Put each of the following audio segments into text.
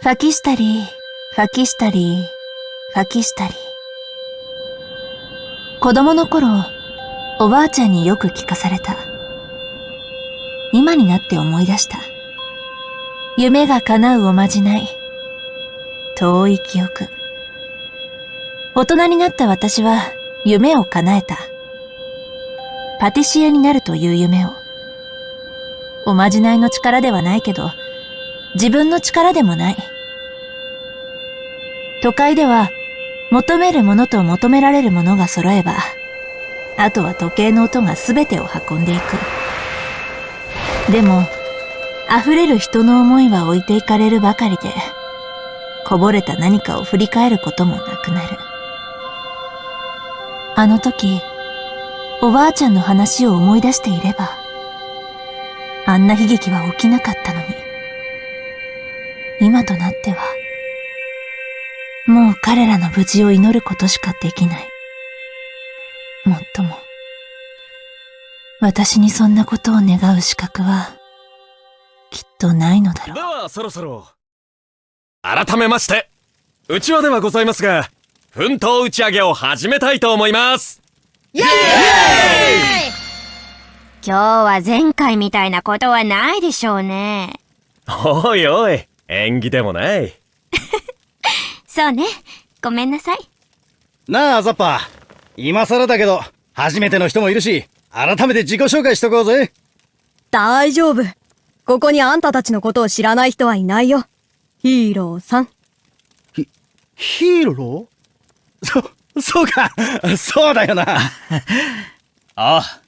ファキスタリー、ファキスタリー、ファキスタリー。子供の頃、おばあちゃんによく聞かされた。今になって思い出した。夢が叶うおまじない。遠い記憶。大人になった私は夢を叶えた。パティシエになるという夢を。おまじないの力ではないけど、自分の力でもない。都会では、求めるものと求められるものが揃えば、あとは時計の音がすべてを運んでいく。でも、溢れる人の思いは置いていかれるばかりで、こぼれた何かを振り返ることもなくなる。あの時、おばあちゃんの話を思い出していれば、あんな悲劇は起きなかったのに。今となっては、もう彼らの無事を祈ることしかできない。もっとも、私にそんなことを願う資格は、きっとないのだろう。ではそろそろ。改めまして、うちわではございますが、奮闘打ち上げを始めたいと思います。イエーイ！今日は前回みたいなことはないでしょうね。おいおい、縁起でもない。そうね、ごめんなさい。なあザッパ、今更だけど初めての人もいるし、改めて自己紹介しとこうぜ。大丈夫。ここにあんたたちのことを知らない人はいないよ。ヒーローさん。ヒーロー？そうか、そうだよな。ああ、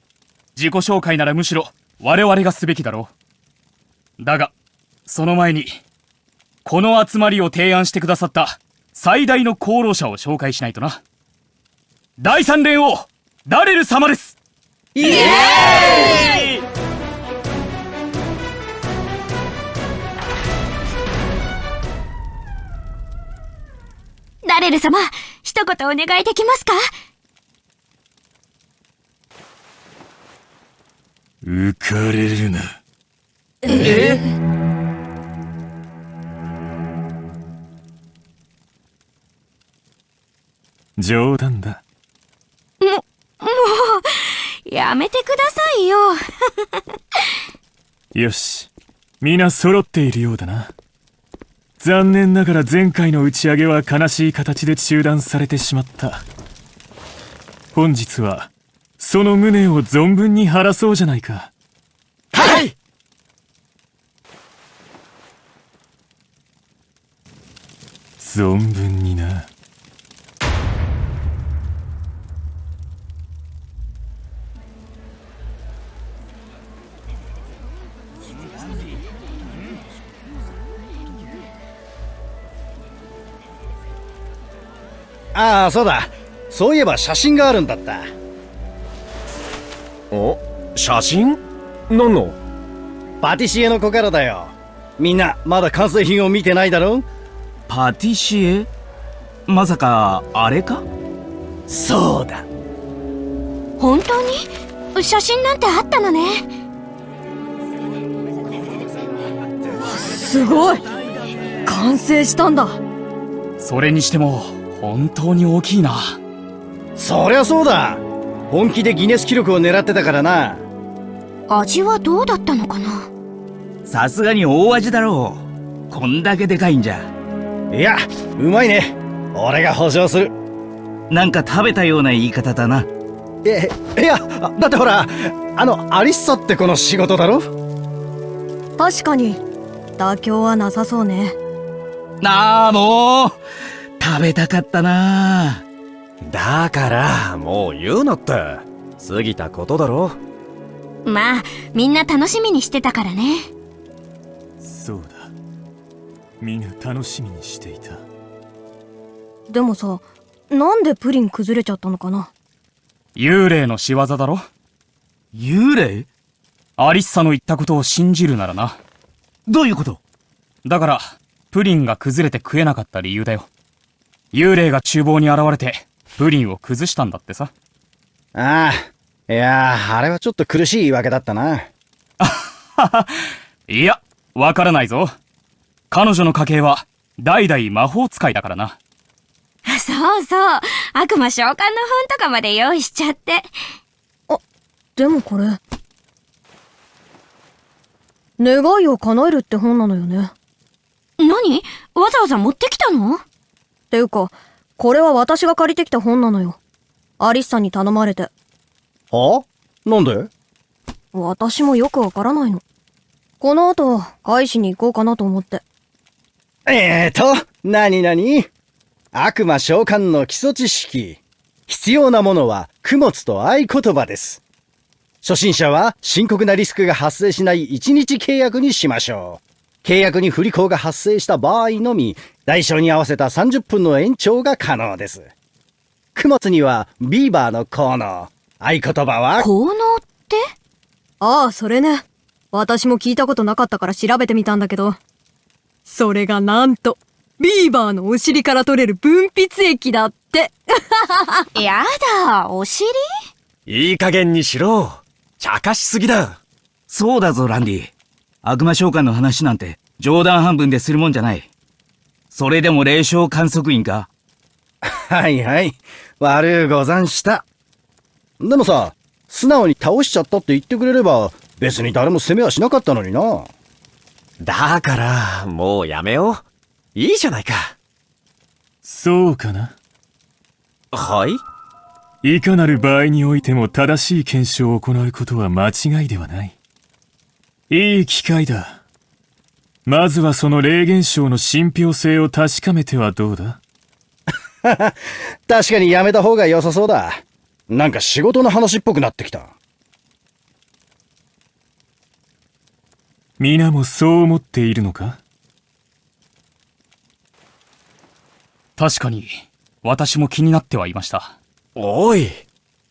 自己紹介ならむしろ我々がすべきだろう。だが、その前に、この集まりを提案してくださった最大の功労者を紹介しないとな。第三連王、ダレル様です。イエーイ！ダレル様、一言お願いできますか？浮かれるな。冗談だ。もう、やめてくださいよ。よし、皆揃っているようだな。残念ながら前回の打ち上げは悲しい形で中断されてしまった。本日はその無念を存分に晴らそうじゃないか。はい。存分にな。ああ、そうだ。そういえば写真があるんだった。お、写真？何の？パティシエの子からだよ。みんなまだ完成品を見てないだろ？パティシエ？まさかあれか？そうだ。本当に？写真なんてあったのね。すごい！完成したんだ。それにしても本当に大きいな。そりゃそうだ。本気でギネス記録を狙ってたからな。味はどうだったのかな？さすがに大味だろう。こんだけでかいんじゃ。いや、うまいね。俺が保証する。なんか食べたような言い方だな。いや、だってほら、アリッサって子の仕事だろ？確かに、妥協はなさそうね。ああ、もう食べたかったな。だから、もう言うなって。過ぎたことだろ。まあ、みんな楽しみにしてたからね。そうだ。みんな楽しみにしていた。でもさ、なんでプリン崩れちゃったのかな？幽霊の仕業だろ？幽霊？アリッサの言ったことを信じるならな。どういうこと？だから、プリンが崩れて食えなかった理由だよ。幽霊が厨房に現れて、プリンを崩したんだってさ。ああ、いやー、あれはちょっと苦しい言い訳だったな。いや、わからないぞ。彼女の家系は、代々魔法使いだからな。そうそう。悪魔召喚の本とかまで用意しちゃって。でもこれ、願いを叶えるって本なのよね。何？わざわざ持ってきたの？ていうか、これは私が借りてきた本なのよ。アリッサに頼まれて。は？なんで？私もよくわからないの。この後、返しに行こうかなと思って。なに悪魔召喚の基礎知識。必要なものは、供物と合言葉です。初心者は深刻なリスクが発生しない1日契約にしましょう。契約に不履行が発生した場合のみ、代償に合わせた30分の延長が可能です。供物にはビーバーの効能。合言葉は効能って？ああ、それね。私も聞いたことなかったから調べてみたんだけど。それがなんと、ビーバーのお尻から取れる分泌液だって。やだ、お尻？いい加減にしろ。茶化しすぎだ。そうだぞ、ランディ。悪魔召喚の話なんて冗談半分でするもんじゃない。それでも霊障観測員か？はい。悪うござんした。でもさ、素直に倒しちゃったって言ってくれれば、別に誰も責めはしなかったのにな。だから、もうやめよう。いいじゃないか。そうかな。はい？いかなる場合においても正しい検証を行うことは間違いではない。いい機会だ。まずはその霊現象の信憑性を確かめてはどうだ？確かにやめた方が良さそうだ。なんか仕事の話っぽくなってきた。皆もそう思っているのか？確かに、私も気になってはいました。おい。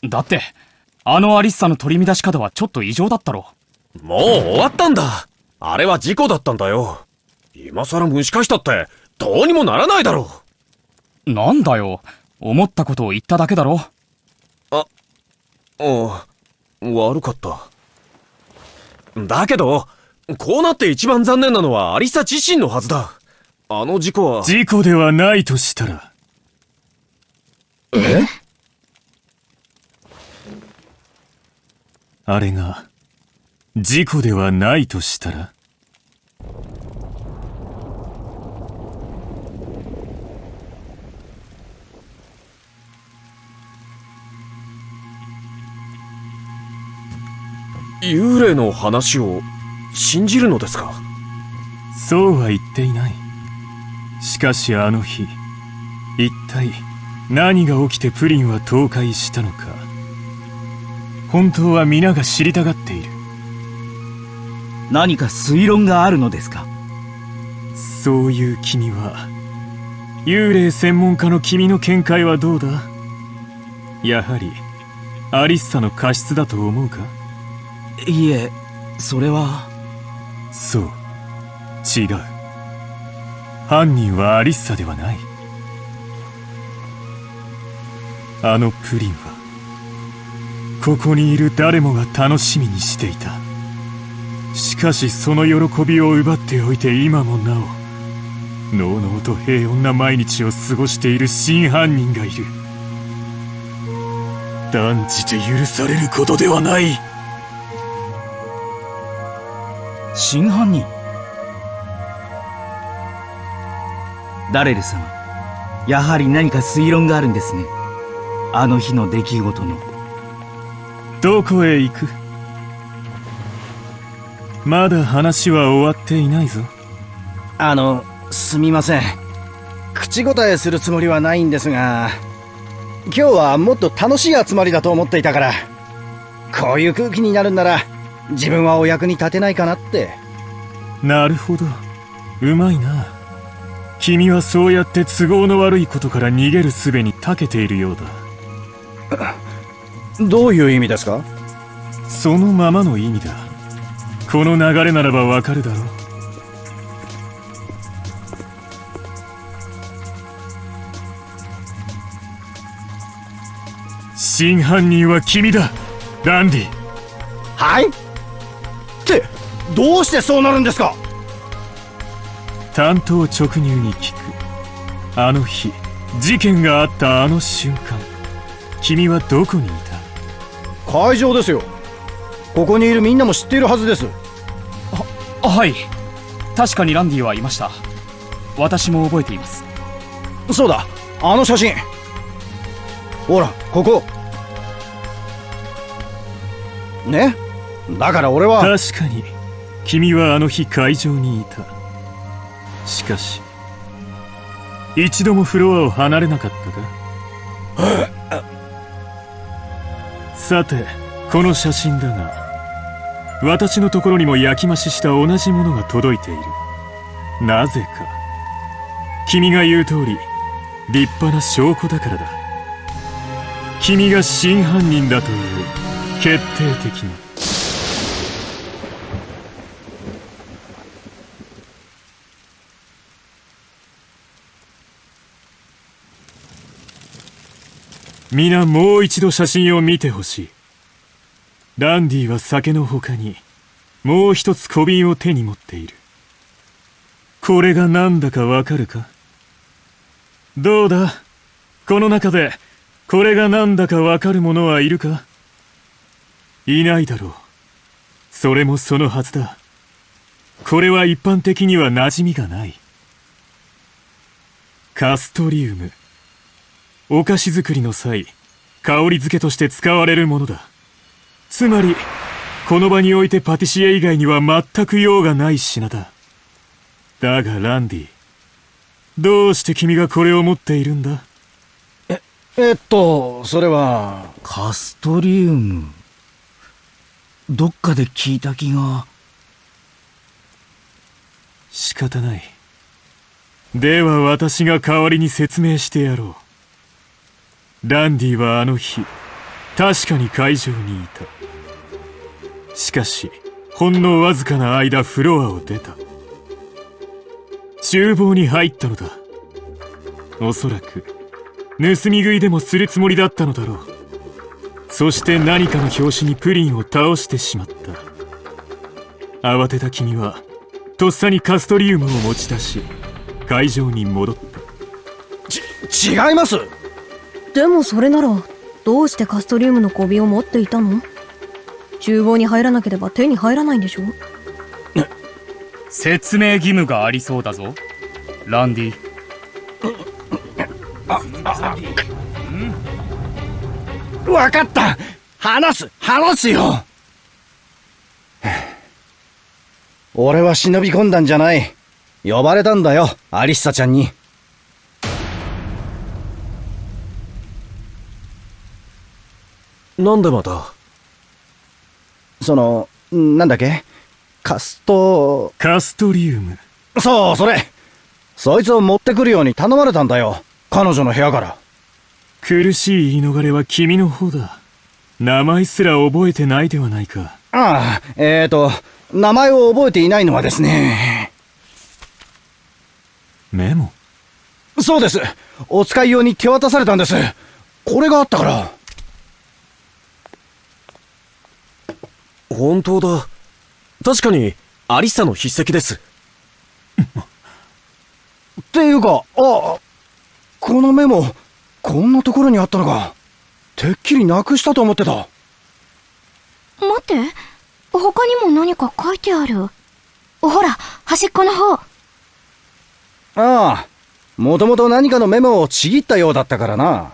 だって、あのアリッサの取り乱し方はちょっと異常だったろ。もう終わったんだ。あれは事故だったんだよ。今更蒸し返したって、どうにもならないだろう。なんだよ。思ったことを言っただけだろ。悪かった。だけど、こうなって一番残念なのはアリサ自身のはずだ。あの事故は。事故ではないとしたら。あれが、事故ではないとしたら。幽霊の話を信じるのですか？そうは言っていない。しかしあの日、一体何が起きてプリンは倒壊したのか、本当は皆が知りたがっている。何か推論があるのですか？そういう君は、幽霊専門家の君の見解はどうだ？やはりアリッサの過失だと思うか？いえ、それは。そう、違う。犯人はアリッサではない。あのプリンは、ここにいる誰もが楽しみにしていた。しかしその喜びを奪っておいて今もなお、のうのうと平穏な毎日を過ごしている真犯人がいる。断じて許されることではない。真犯人？ダレル様、やはり何か推論があるんですね。あの日の出来事の。どこへ行く？まだ話は終わっていないぞ。すみません。口答えするつもりはないんですが、今日はもっと楽しい集まりだと思っていたから、こういう空気になるんなら、自分はお役に立てないかなって。なるほど。うまいな。君はそうやって都合の悪いことから逃げる術に長けているようだ。どういう意味ですか？そのままの意味だ。この流れならばわかるだろう。真犯人は君だ、ランディ。はい？ってどうしてそうなるんですか？単刀直入に聞く。あの日、事件があったあの瞬間、君はどこにいた？会場ですよ。ここにいるみんなも知っているはずです。はい。確かにランディはいました。私も覚えています。そうだ、あの写真。ほら、ここ。ね？だから俺は。確かに、君はあの日会場にいた。しかし、一度もフロアを離れなかったか？さて、この写真だが、私のところにも焼き増しした同じものが届いている。なぜか。君が言う通り、立派な証拠だからだ。君が真犯人だという決定的な。皆もう一度写真を見てほしい。ランディは酒の他にもう一つ小瓶を手に持っている。これが何だかわかるか？どうだ？この中でこれが何だかわかる者はいるか？いないだろう。それもそのはずだ。これは一般的には馴染みがない。カストリウム。お菓子作りの際、香り付けとして使われるものだ。つまり、この場においてパティシエ以外には全く用がない品だ。だがランディ、どうして君がこれを持っているんだ？それは。カストリウム。どっかで聞いた気が。仕方ない。では私が代わりに説明してやろう。ランディはあの日、確かに会場にいた。しかし、ほんのわずかな間フロアを出た。厨房に入ったのだ。おそらく、盗み食いでもするつもりだったのだろう。そして何かの拍子にプリンを倒してしまった。慌てた君は、とっさにカストリウムを持ち出し、会場に戻った。違います。でもそれなら、どうしてカストリウムの小瓶を持っていたの？厨房に入らなければ手に入らないんでしょ？説明義務がありそうだぞ、ランディ。わかった。話すよ。俺は忍び込んだんじゃない。呼ばれたんだよ、アリッサちゃんに。なんでまた？なんだっけ？カストリウム。そう、それ。そいつを持ってくるように頼まれたんだよ。彼女の部屋から。苦しい言い逃れは君の方だ。名前すら覚えてないではないか。ああ、名前を覚えていないのはですね。メモ？そうです。お使い用に手渡されたんです。これがあったから。本当だ。確かに、アリッサの筆跡です。っていうか、このメモ、こんなところにあったのか。てっきりなくしたと思ってた。待って。他にも何か書いてある。ほら、端っこの方。ああ、もともと何かのメモをちぎったようだったからな。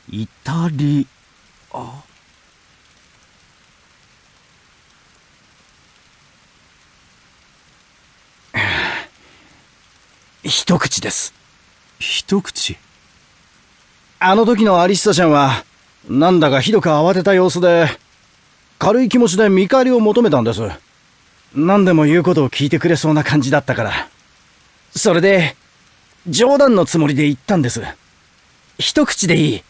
イタリア。一口です。一口？あの時のアリッサちゃんは、なんだかひどく慌てた様子で、軽い気持ちで見返りを求めたんです。何でも言うことを聞いてくれそうな感じだったから。それで、冗談のつもりで言ったんです。一口でいい。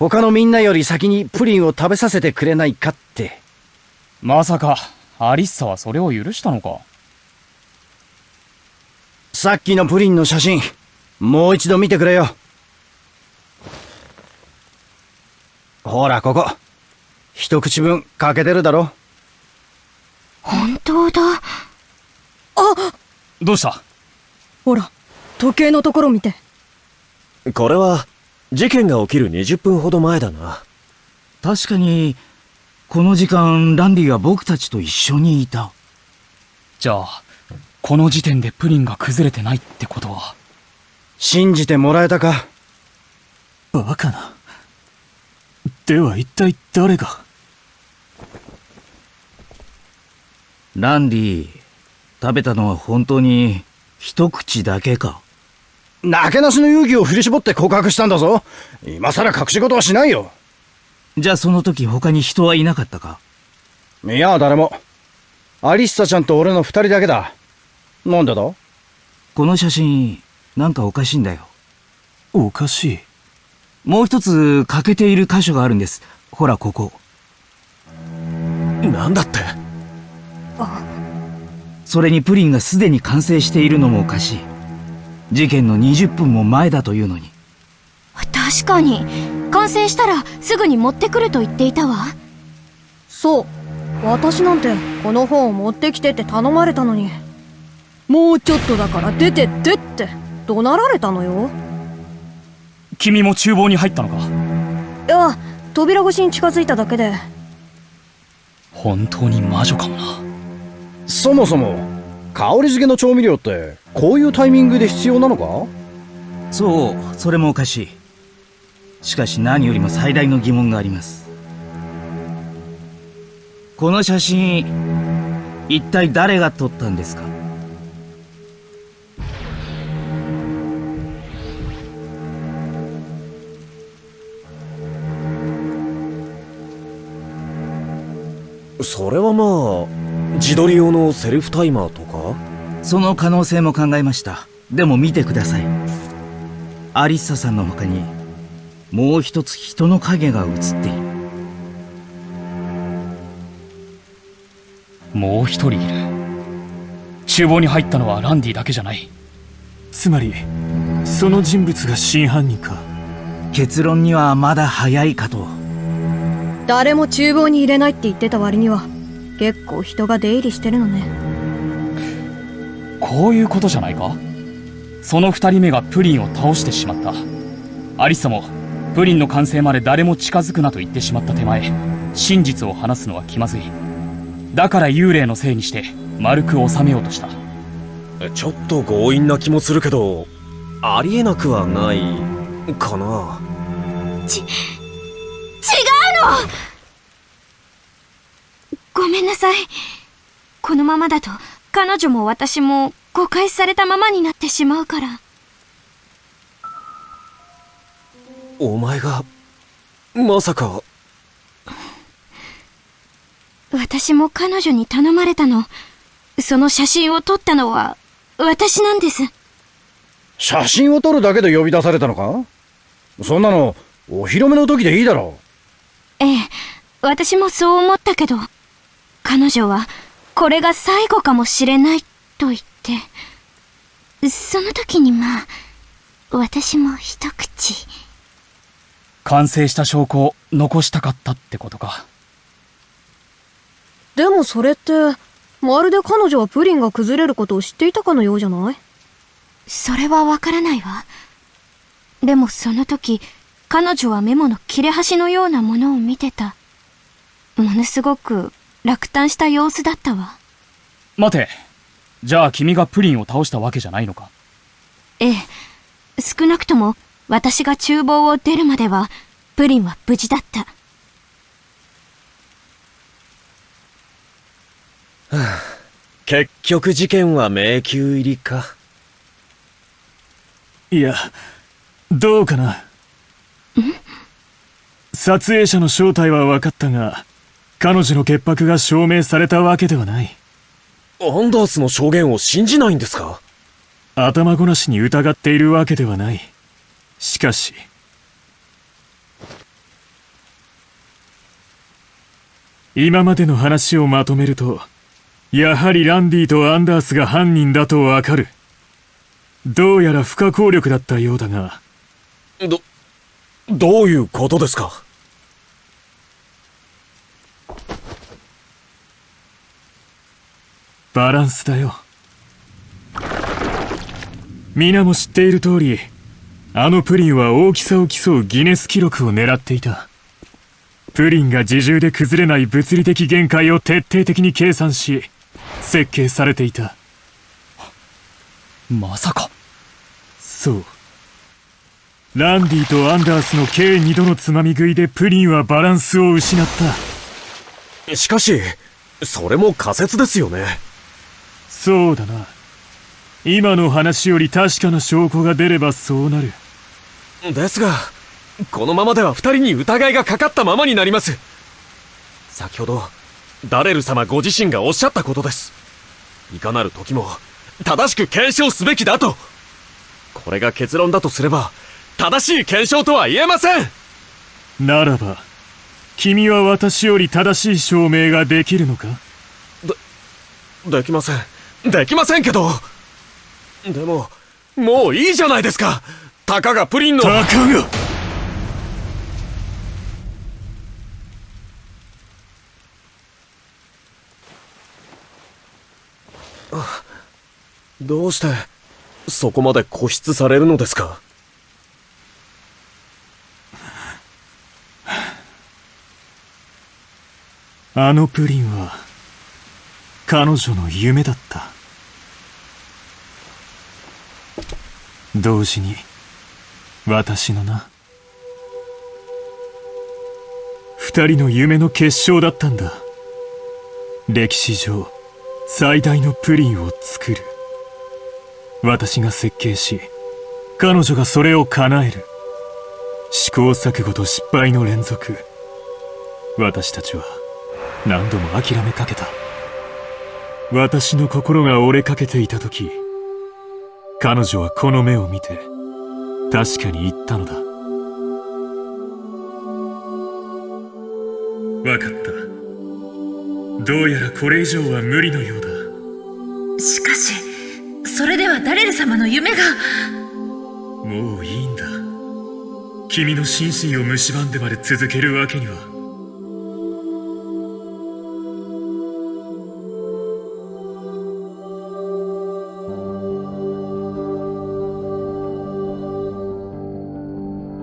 他のみんなより先にプリンを食べさせてくれないかって。まさか、アリッサはそれを許したのか？さっきのプリンの写真、もう一度見てくれよ。ほら、ここ。一口分欠けてるだろ。本当だ。どうした？ほら、時計のところ見て。これは、事件が起きる20分ほど前だな。確かに、この時間、ランディは僕たちと一緒にいた。じゃあ、この時点でプリンが崩れてないってことは。信じてもらえたか？バカな。では一体誰が？ランディ、食べたのは本当に一口だけか？なけなしの勇気を振り絞って告白したんだぞ。今さら隠し事はしないよ。じゃあその時他に人はいなかったか？いや、誰も。アリッサちゃんと俺の2人だけだ。なんでだ？この写真、なんかおかしいんだよ。おかしい。もう一つ欠けている箇所があるんです。ほらここ。なんだって？それにプリンがすでに完成しているのもおかしい。事件の20分も前だというのに。確かに。完成したらすぐに持ってくると言っていたわ。そう。私なんてこの本を持ってきてって頼まれたのに。もうちょっとだから出てってって怒鳴られたのよ。君も厨房に入ったのか？いや、扉越しに近づいただけで。本当に魔女かもな。そもそも、香り付けの調味料ってこういうタイミングで必要なのか？そう、それもおかしい。しかし何よりも最大の疑問があります。この写真、一体誰が撮ったんですか？それはまあ、自撮り用のセルフタイマーとか？その可能性も考えました。でも見てください。アリッサさんの他に、もう一つ人の影が映っている。もう一人いる。厨房に入ったのはランディだけじゃない。つまり、その人物が真犯人か。結論にはまだ早いかと。誰も厨房に入れないって言ってた割には結構人が出入りしてるのね。こういうことじゃないか？その二人目がプリンを倒してしまった。アリッサもプリンの完成まで誰も近づくなと言ってしまった手前、真実を話すのは気まずい。だから幽霊のせいにして丸く収めようとした。ちょっと強引な気もするけど、ありえなくはないかな。違うの！ごめんなさい。このままだと彼女も私も誤解されたままになってしまうから。お前が、まさか。私も彼女に頼まれたの。その写真を撮ったのは私なんです。写真を撮るだけで呼び出されたのか？そんなのお披露目の時でいいだろええ、私もそう思ったけど、彼女はこれが最後かもしれないと言って、その時にまあ、私も一口。完成した証拠を残したかったってことか。でもそれってまるで彼女はプリンが崩れることを知っていたかのようじゃない？それはわからないわ。でもその時、彼女はメモの切れ端のようなものを見てた。ものすごく落胆した様子だったわ。待て。じゃあ君がプリンを倒したわけじゃないのか？ええ。少なくとも私が厨房を出るまではプリンは無事だった。結局事件は迷宮入りか。いや、どうかな。撮影者の正体は分かったが、彼女の潔白が証明されたわけではない。アンダースの証言を信じないんですか？頭ごなしに疑っているわけではない。しかし、今までの話をまとめると、やはりランディとアンダースが犯人だとわかる。どうやら不可抗力だったようだが。どういうことですか？バランスだよ。皆も知っている通り、あのプリンは大きさを競うギネス記録を狙っていた。プリンが自重で崩れない物理的限界を徹底的に計算し、設計されていた。まさか。そう。ランディとアンダースの計2度のつまみ食いでプリンはバランスを失った。しかし、それも仮説ですよね。そうだな。今の話より確かな証拠が出ればそうなる。ですが、このままでは二人に疑いがかかったままになります。先ほど、ダレル様ご自身がおっしゃったことです。いかなる時も、正しく検証すべきだと。これが結論だとすれば、正しい検証とは言えません。ならば、君は私より正しい証明ができるのか？できません。できませんけど。でも、もういいじゃないですか。たかがプリンの。たかが。どうして、そこまで固執されるのですか？あのプリンは、彼女の夢だった。同時に、私のな。二人の夢の結晶だったんだ。歴史上、最大のプリンを作る。私が設計し、彼女がそれを叶える。試行錯誤と失敗の連続。私たちは、何度も諦めかけた。私の心が折れかけていたとき、彼女はこの目を見て、確かに言ったのだ。わかった。どうやらこれ以上は無理のようだ。しかし、それではダレル様の夢が。もういいんだ。君の心身を蝕んでまで続けるわけには。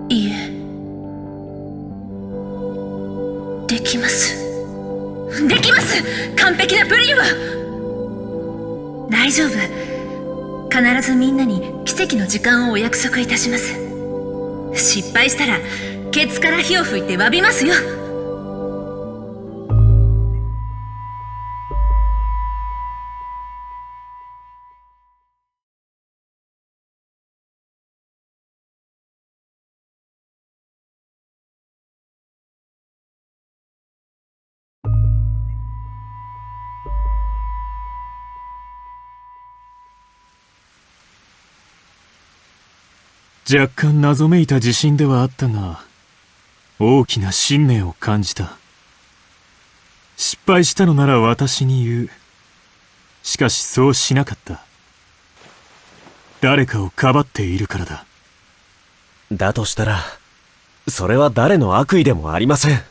いえ、できます。できます。完璧なプリンは。大丈夫。必ずみんなに奇跡の時間をお約束いたします。失敗したらケツから火を吹いて詫びますよ。若干謎めいた自信ではあったが、大きな信念を感じた。失敗したのなら私に言う。しかしそうしなかった。誰かをかばっているからだ。だとしたら、それは誰の悪意でもありません。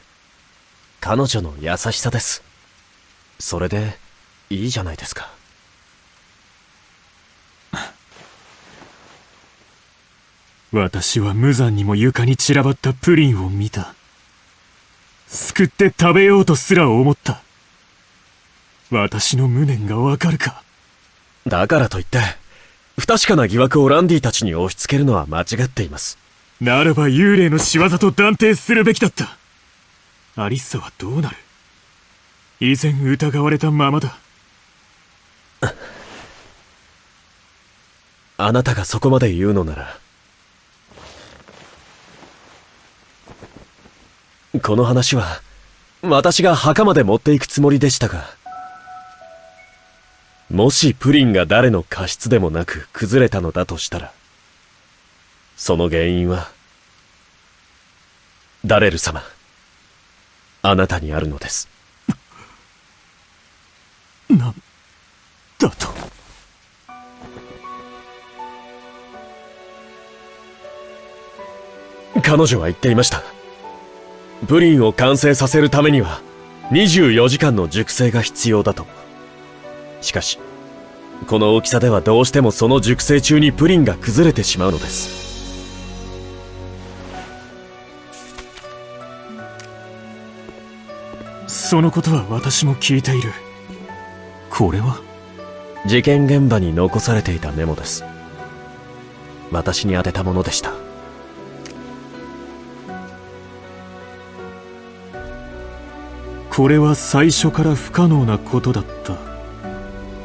彼女の優しさです。それで、いいじゃないですか。私は無残にも床に散らばったプリンを見た。すくって食べようとすら思った。私の無念がわかるか？だからといって、不確かな疑惑をランディたちに押し付けるのは間違っています。ならば幽霊の仕業と断定するべきだった。アリッサはどうなる？依然疑われたままだ。あなたがそこまで言うのなら、この話は、私が墓まで持っていくつもりでしたが、もしプリンが誰の過失でもなく崩れたのだとしたら、その原因は、ダレル様、あなたにあるのです。なんだと。彼女は言っていました。プリンを完成させるためには24時間の熟成が必要だと。しかしこの大きさではどうしてもその熟成中にプリンが崩れてしまうのです。そのことは私も聞いている。これは事件現場に残されていたメモです。私に宛てたものでした。これは最初から不可能なことだった。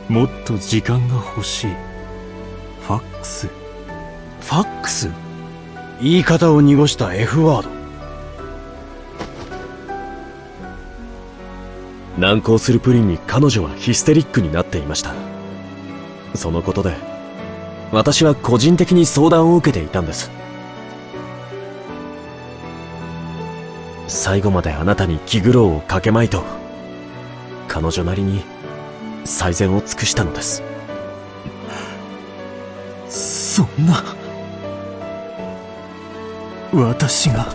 もっと時間が欲しい。ファックス。ファックス？言い方を濁した F ワード。難航するプリンに彼女はヒステリックになっていました。そのことで私は個人的に相談を受けていたんです。最後まであなたに気苦労をかけまいと彼女なりに最善を尽くしたのです。そんな。私が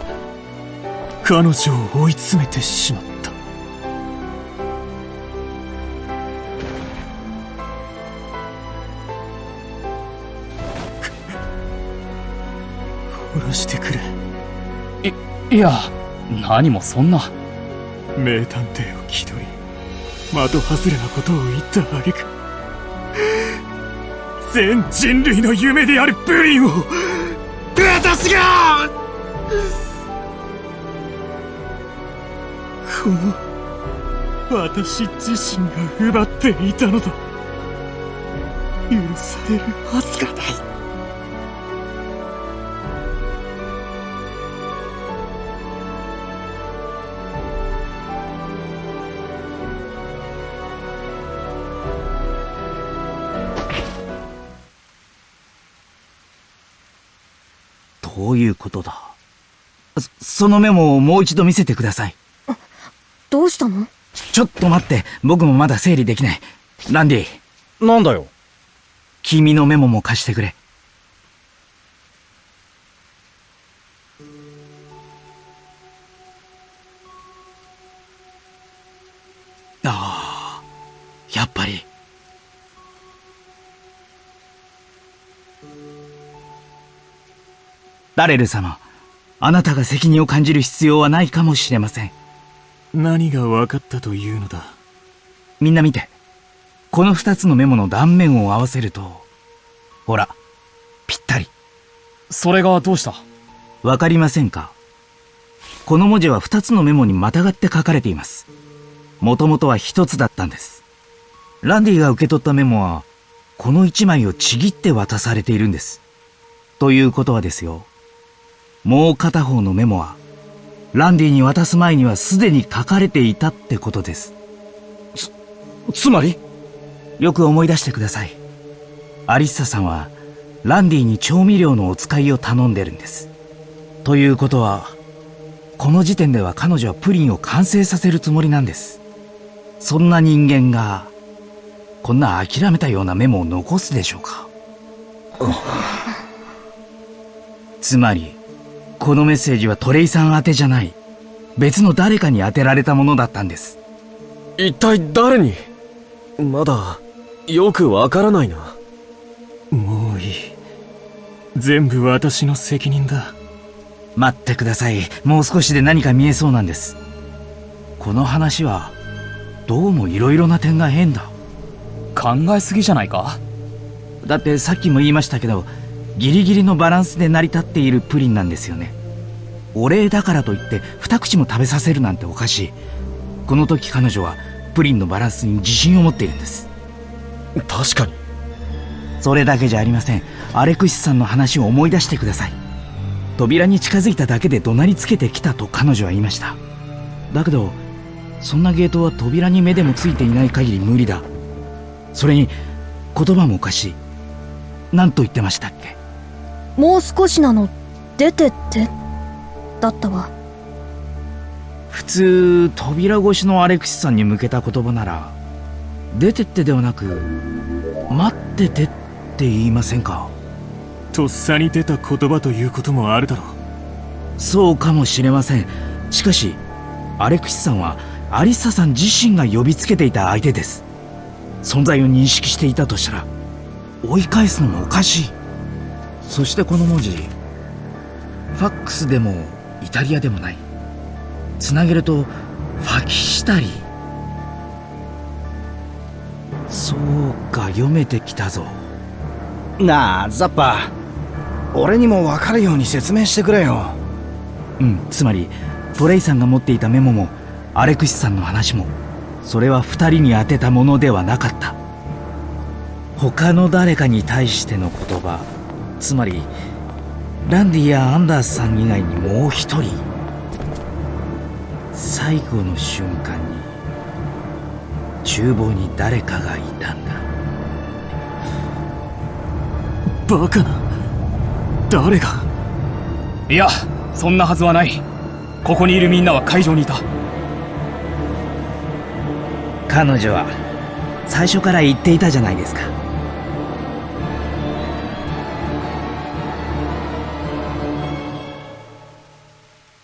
彼女を追い詰めてしまった。殺してくれ。いや、何もそんな。名探偵を気取り的外れなことを言った挙句、全人類の夢であるプリンを私がこの私自身が奪っていたのだ。許されるはずがない。どういうことだ。そのメモをもう一度見せてください。どうしたの？ちょっと待って、僕もまだ整理できない。ランディ。なんだよ。君のメモも貸してくれ。ああ、やっぱり。ダレル様、あなたが責任を感じる必要はないかもしれません。何が分かったというのだ。みんな見て。この二つのメモの断面を合わせると、ほら、ぴったり。それがどうした？わかりませんか？この文字は二つのメモにまたがって書かれています。もともとは一つだったんです。ランディが受け取ったメモは、この一枚をちぎって渡されているんです。ということはですよ。もう片方のメモは、ランディに渡す前にはすでに書かれていたってことです。つまり？よく思い出してください。アリッサさんは、ランディに調味料のお使いを頼んでるんです。ということは、この時点では彼女はプリンを完成させるつもりなんです。そんな人間が、こんな諦めたようなメモを残すでしょうか。つまり、このメッセージはトレイさん宛てじゃない、別の誰かに宛てられたものだったんです。一体誰に？まだよくわからないな。もういい。全部私の責任だ。待ってください。もう少しで何か見えそうなんです。この話はどうもいろいろな点が変だ。考えすぎじゃないか？だってさっきも言いましたけど、ギリギリのバランスで成り立っているプリンなんですよね。お礼だからといって二口も食べさせるなんておかしい。この時彼女はプリンのバランスに自信を持っているんです。確かに。それだけじゃありません。アレクシスさんの話を思い出してください。扉に近づいただけで怒鳴りつけてきたと彼女は言いました。だけどそんなゲートは扉に目でもついていない限り無理だ。それに言葉もおかしい。何と言ってましたっけ？もう少しなの、出てって、だったわ。普通、扉越しのアレクシスさんに向けた言葉なら、出てってではなく、待っててって言いませんか？とっさに出た言葉ということもあるだろう。そうかもしれません。しかし、アレクシスさんはアリッサさん自身が呼びつけていた相手です。存在を認識していたとしたら、追い返すのもおかしい。そしてこの文字、ファックスでもイタリアでもない。つなげるとファキシタリ。そうか、読めてきたぞ。なあ、ザッパ。俺にも分かるように説明してくれよ。つまりトレイさんが持っていたメモもアレクシスさんの話も、それは二人に当てたものではなかった。他の誰かに対しての言葉、つまりランディやアンダースさん以外にもう一人、最後の瞬間に厨房に誰かがいたんだ。バカな。誰が。いや、そんなはずはない。ここにいるみんなは会場にいた。彼女は最初から言っていたじゃないですか。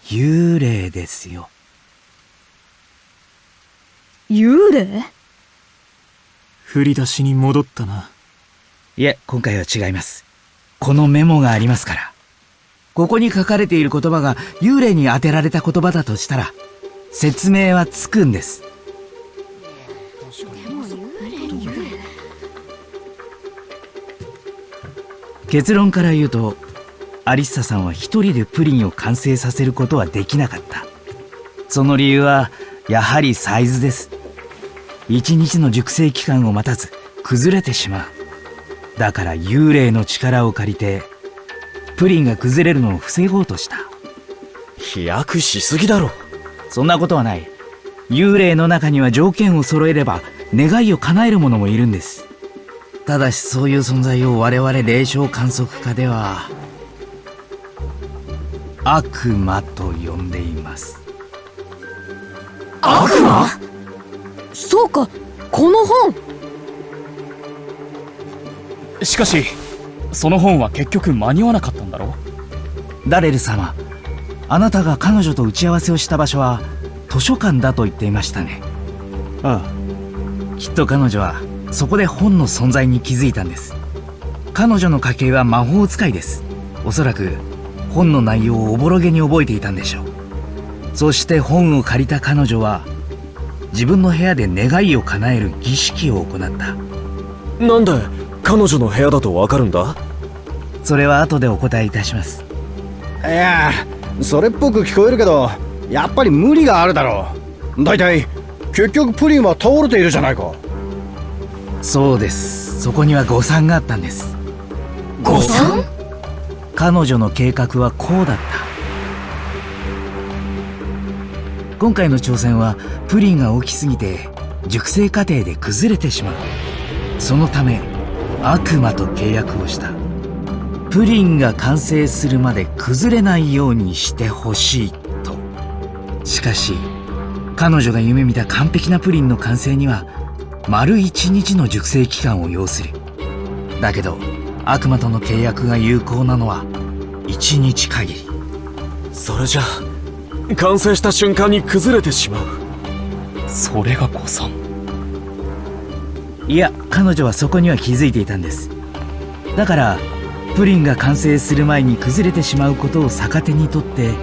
幽霊ですよ。幽霊？振り出しに戻ったな。いえ、今回は違います。このメモがありますから。ここに書かれている言葉が幽霊に当てられた言葉だとしたら、説明はつくんです。結論から言うと、アリッサさんは一人でプリンを完成させることはできなかった。その理由はやはりサイズです。一日の熟成期間を待たず崩れてしまう。だから幽霊の力を借りてプリンが崩れるのを防ごうとした。飛躍しすぎだろ。そんなことはない。幽霊の中には条件を揃えれば願いを叶える者もいるんです。ただしそういう存在を我々霊障観測家では悪魔と呼んでいます。悪魔？そうか、この本。しかしその本は結局間に合わなかったんだろう。ダレル様、あなたが彼女と打ち合わせをした場所は図書館だと言っていましたね。ああ。きっと彼女はそこで本の存在に気づいたんです。彼女の家系は魔法使いです。おそらく本の内容をおぼろげに覚えていたんでしょう。そして本を借りた彼女は自分の部屋で願いを叶える儀式を行った。なんで彼女の部屋だとわかるんだ？それは後でお答えいたします。いや、それっぽく聞こえるけど、やっぱり無理があるだろう。だいたい結局プリンは倒れているじゃないか。そうです。そこには誤算があったんです。誤算？彼女の計画はこうだった。今回の挑戦はプリンが大きすぎて熟成過程で崩れてしまう。そのため悪魔と契約をした。プリンが完成するまで崩れないようにしてほしいと。しかし彼女が夢見た完璧なプリンの完成には丸1日の熟成期間を要する。だけど悪魔との契約が有効なのは1日限り。それじゃ完成した瞬間に崩れてしまう。それが誤算。いや、彼女はそこには気づいていたんです。だからプリンが完成する前に崩れてしまうことを逆手にとって、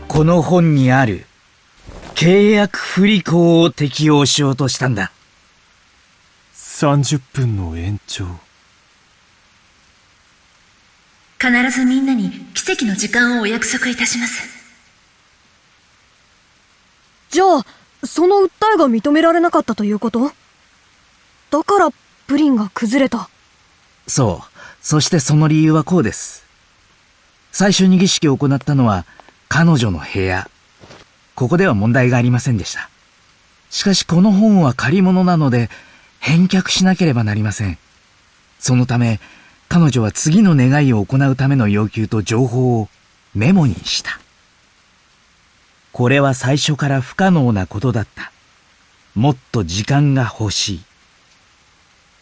この本にある契約不履行を適用しようとしたんだ。30分の延長。必ずみんなに奇跡の時間をお約束いたします。じゃあ、その訴えが認められなかったということ？だからプリンが崩れた。そう。そしてその理由はこうです。最初に儀式を行ったのは彼女の部屋。ここでは問題がありませんでした。しかしこの本は借り物なので返却しなければなりません。そのため彼女は次の願いを行うための要求と情報をメモにした。これは最初から不可能なことだった。もっと時間が欲しい。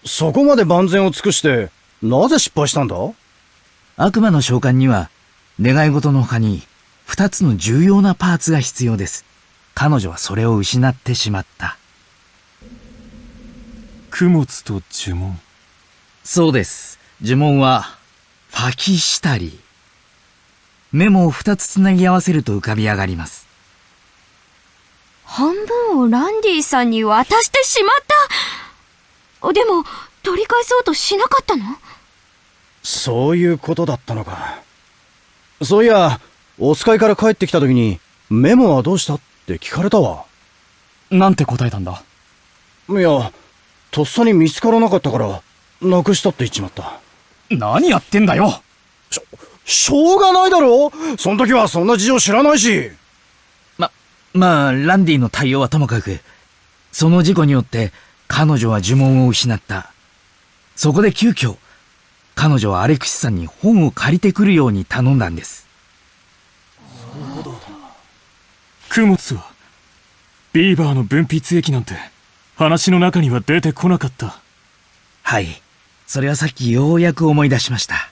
そこまで万全を尽くしてなぜ失敗したんだ？悪魔の召喚には願い事の他に2つの重要なパーツが必要です。彼女はそれを失ってしまった。供物と呪文。そうです。呪文は、ファキシタリ。メモを2つつなぎ合わせると浮かび上がります。半分をランディさんに渡してしまった。でも、取り返そうとしなかったの？そういうことだったのか。そういや、お使いから帰ってきた時に、メモはどうしたって聞かれたわ。なんて答えたんだ？いや、とっさに見つからなかったから、なくしたって言っちまった。何やってんだよ！しょうがないだろ。そん時はそんな事情知らないし。まあ、ランディの対応はともかく、その事故によって彼女は呪文を失った。そこで急遽、彼女はアレクシさんに本を借りてくるように頼んだんです。供物は、ビーバーの分泌液なんて、話の中には出てこなかった。はい。それはさっきようやく思い出しました。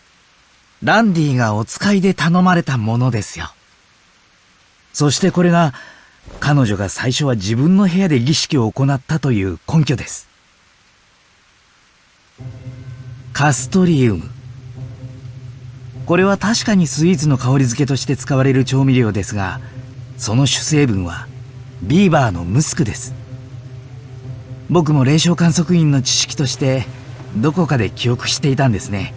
ランディがお使いで頼まれたものですよ。そしてこれが、彼女が最初は自分の部屋で儀式を行ったという根拠です。カストリウム。これは確かにスイーツの香り付けとして使われる調味料ですが、その主成分はビーバーのムスクです。僕も霊障観測員の知識としてどこかで記憶していたんですね。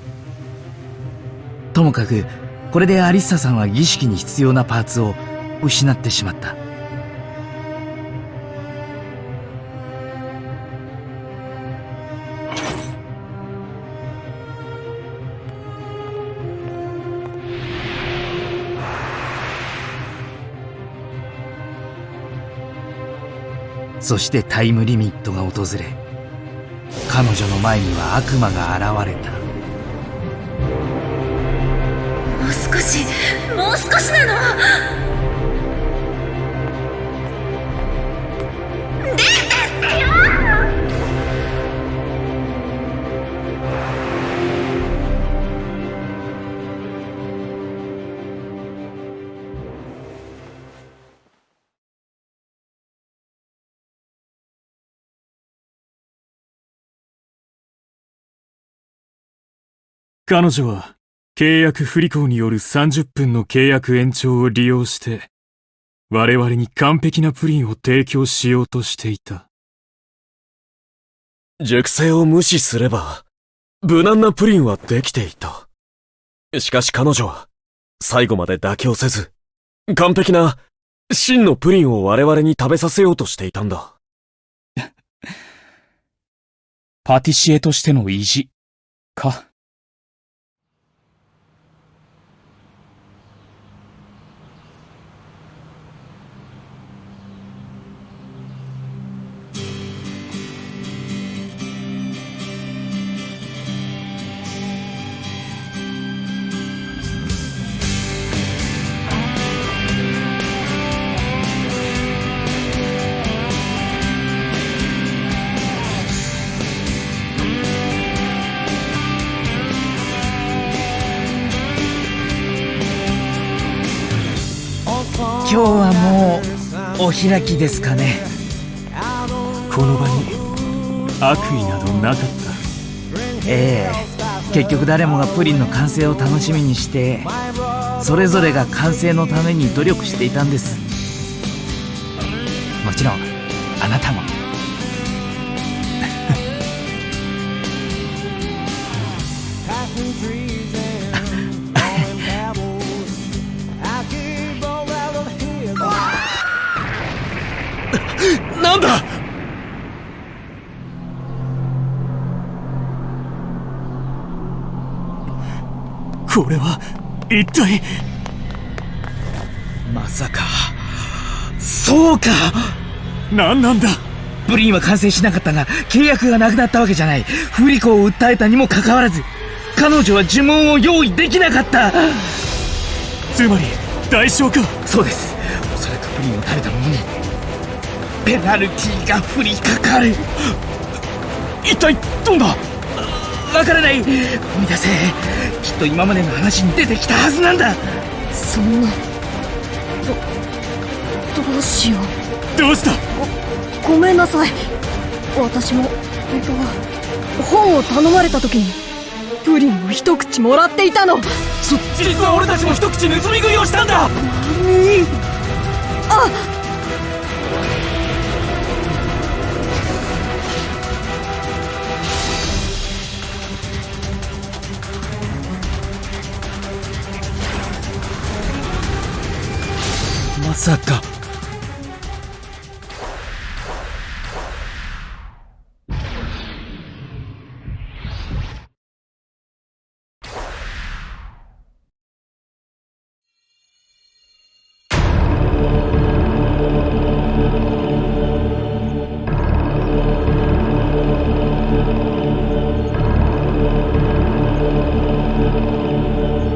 ともかくこれでアリッサさんは儀式に必要なパーツを失ってしまった。そしてタイムリミットが訪れ、彼女の前には悪魔が現れた。もう少しなの。出てってよ。彼女は、契約不履行による30分の契約延長を利用して、我々に完璧なプリンを提供しようとしていた。熟成を無視すれば、無難なプリンはできていた。しかし彼女は、最後まで妥協せず、完璧な、真のプリンを我々に食べさせようとしていたんだ。パティシエとしての意地、か。今日はもうお開きですかね。この場に悪意などなかった。ええ、結局誰もがプリンの完成を楽しみにして、それぞれが完成のために努力していたんです。もちろんあなたも。なんだ！これは一体。まさか、そうか！何なんだ！プリンは完成しなかったが、契約がなくなったわけじゃない。不履行を訴えたにもかかわらず、彼女は呪文を用意できなかった。つまり代償か。そうです。おそらくプリンを食べた者にペナルティが降りかかる。一体どんな？わからない。思い出せ。きっと今までの話に出てきたはずなんだ。そんな。どうしよう。どうした？ごめんなさい。私も本当は本を頼まれた時にプリンを一口もらっていたの。実は俺たちも一口盗み食いをしたんだ。まさか。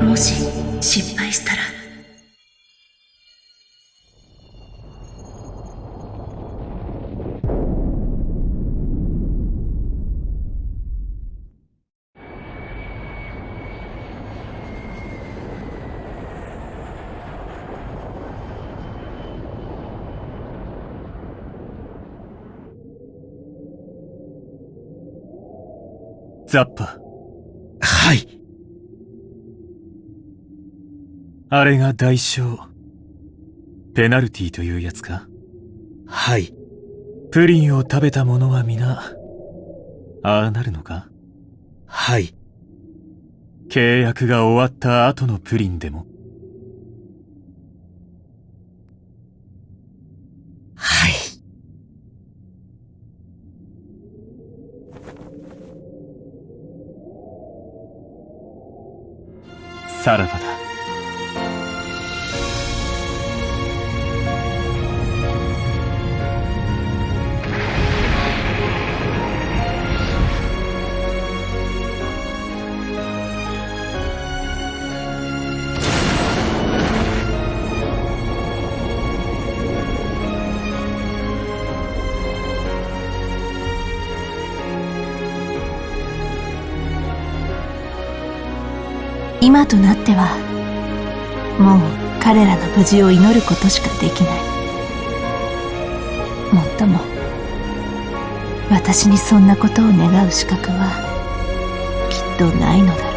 もし失敗したら。ザッパ。はい。あれが代償。ペナルティというやつか？はい。プリンを食べた者は皆、ああなるのか？はい。契約が終わった後のプリンでも？はい。さらばだ。今となってはもう彼らの無事を祈ることしかできない。もっとも私にそんなことを願う資格はきっとないのだ。